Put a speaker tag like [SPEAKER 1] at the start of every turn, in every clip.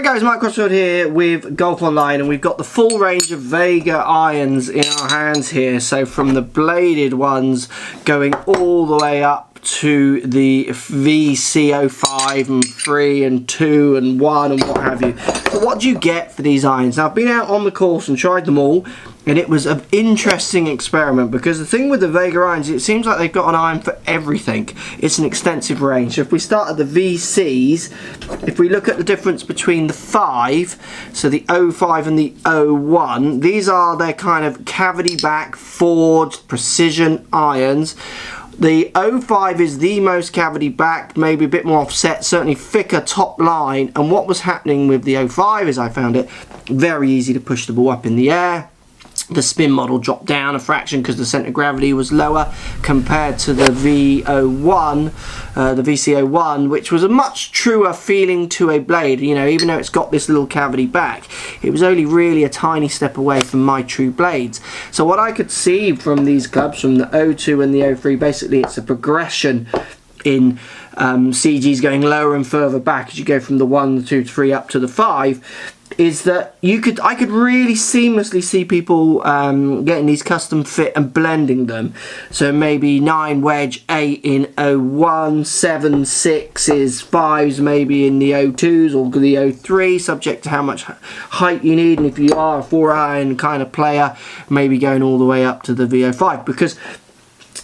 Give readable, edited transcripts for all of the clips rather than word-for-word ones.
[SPEAKER 1] Hi guys, Mike Crossfield here with GolfOnline, and we've got the full range of Vega irons in our hands here. So from the bladed ones going all the way up to the VC05 and 3 and 2 and 1 and what have you. So what do you get for these irons? Now I've been out on the course and tried them all, and it was an interesting experiment because the thing with the Vega irons, it seems like they've got an iron for everything. It's an extensive range. So if we start at the VCs, if we look at the difference between the 5, so the 05 and the 01, these are their kind of cavity back forged precision irons. The 05 is the most cavity backed, maybe a bit more offset, certainly thicker top line. And what was happening with the 05 is I found it very easy to push the ball up in the air. The spin model dropped down a fraction because the centre of gravity was lower compared to the V01, the VC01, which was a much truer feeling to a blade. You know, even though it's got this little cavity back, it was only really a tiny step away from my true blades. So what I could see from these clubs, from the 02 and the 03, basically it's a progression in CGs going lower and further back as you go from the 1, the 2, 3 up to the 5. Is that I could really seamlessly see people getting these custom fit and blending them. So maybe 9 wedge, 8 in 01, 7 6s, 5s maybe in the 02s or the 03, subject to how much height you need. And if you are a 4-iron kind of player, maybe going all the way up to the V05, because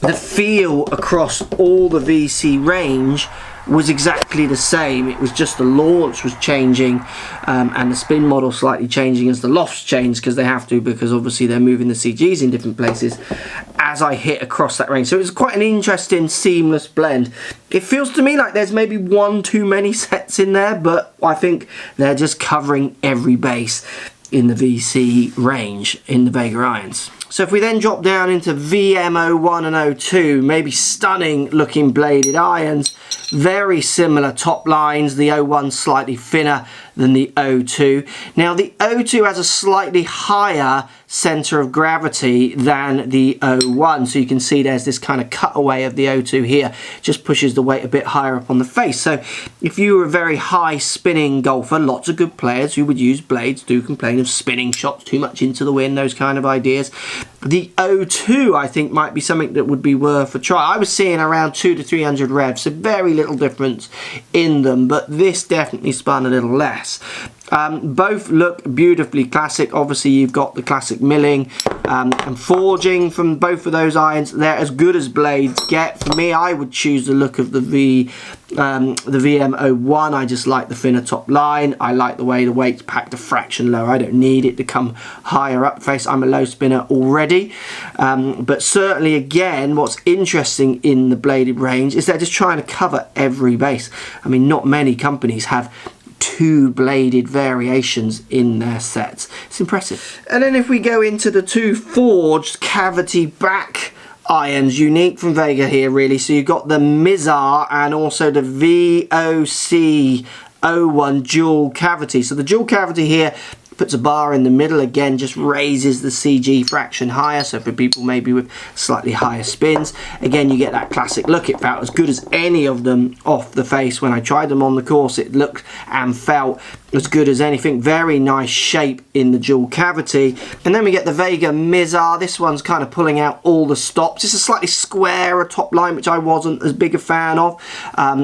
[SPEAKER 1] the feel across all the VC range was exactly the same. It was just the launch was changing and the spin model slightly changing as the lofts change, because they have to, because obviously they're moving the CGs in different places as I hit across that range. So it was quite an interesting seamless blend. It feels to me like there's maybe one too many sets in there, but I think they're just covering every base in the VC range in the Vega irons. So if we then drop down into VM01 and 02, maybe stunning looking bladed irons, very similar top lines, the 01 slightly thinner than the 02. Now the 02 has a slightly higher centre of gravity than the 01, so you can see there's this kind of cutaway of the 02 here, just pushes the weight a bit higher up on the face. So if you were a very high spinning golfer, lots of good players who would use blades do complain of spinning shots too much into the wind, those kind of ideas. The 02 I think might be something that would be worth a try. I was seeing around 200 to 300 revs, so very little difference in them, but this definitely spun a little less. Both look beautifully classic. Obviously you've got the classic milling and forging from both of those irons. They're as good as blades get. For me, I would choose the look of the VM01. I just like the thinner top line. I like the way the weight's packed a fraction lower. I don't need it to come higher up face. I'm a low spinner already. But certainly again, what's interesting in the bladed range is they're just trying to cover every base. I mean, not many companies have 2 bladed variations in their sets. It's impressive. And then if we go into the 2 forged cavity back irons, unique from Vega here really, so you've got the Mizar and also the VOC01 dual cavity. So the dual cavity here puts a bar in the middle, again just raises the CG fraction higher, so for people maybe with slightly higher spins, again you get that classic look. It felt as good as any of them off the face. When I tried them on the course, it looked and felt as good as anything. Very nice shape in the dual cavity. And then we get the Vega Mizar. This one's kind of pulling out all the stops. It's a slightly squarer top line, which I wasn't as big a fan of.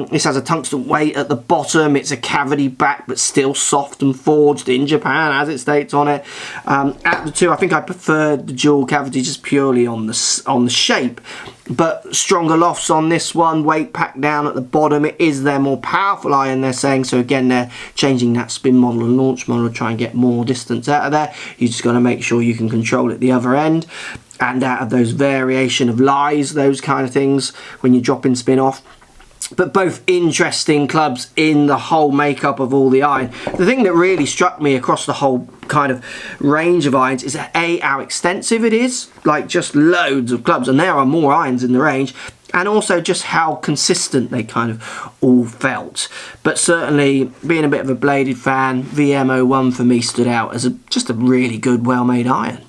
[SPEAKER 1] This has a tungsten weight at the bottom. It's a cavity back but still soft and forged in Japan, as it states on it. At the 2, I think I preferred the dual cavity just purely on the shape, but stronger lofts on this one, weight packed down at the bottom. It is their more powerful iron, they're saying, so again they're changing that spin model and launch model to try and get more distance out of there. You just got to make sure you can control it the other end, and out of those variation of lies, those kind of things when you drop in spin off. But both interesting clubs in the whole makeup of all the iron. The thing that really struck me across the whole kind of range of irons is how extensive it is, like just loads of clubs, and there are more irons in the range, and also just how consistent they kind of all felt. But certainly, being a bit of a bladed fan, VM01 for me stood out as just a really good, well-made iron.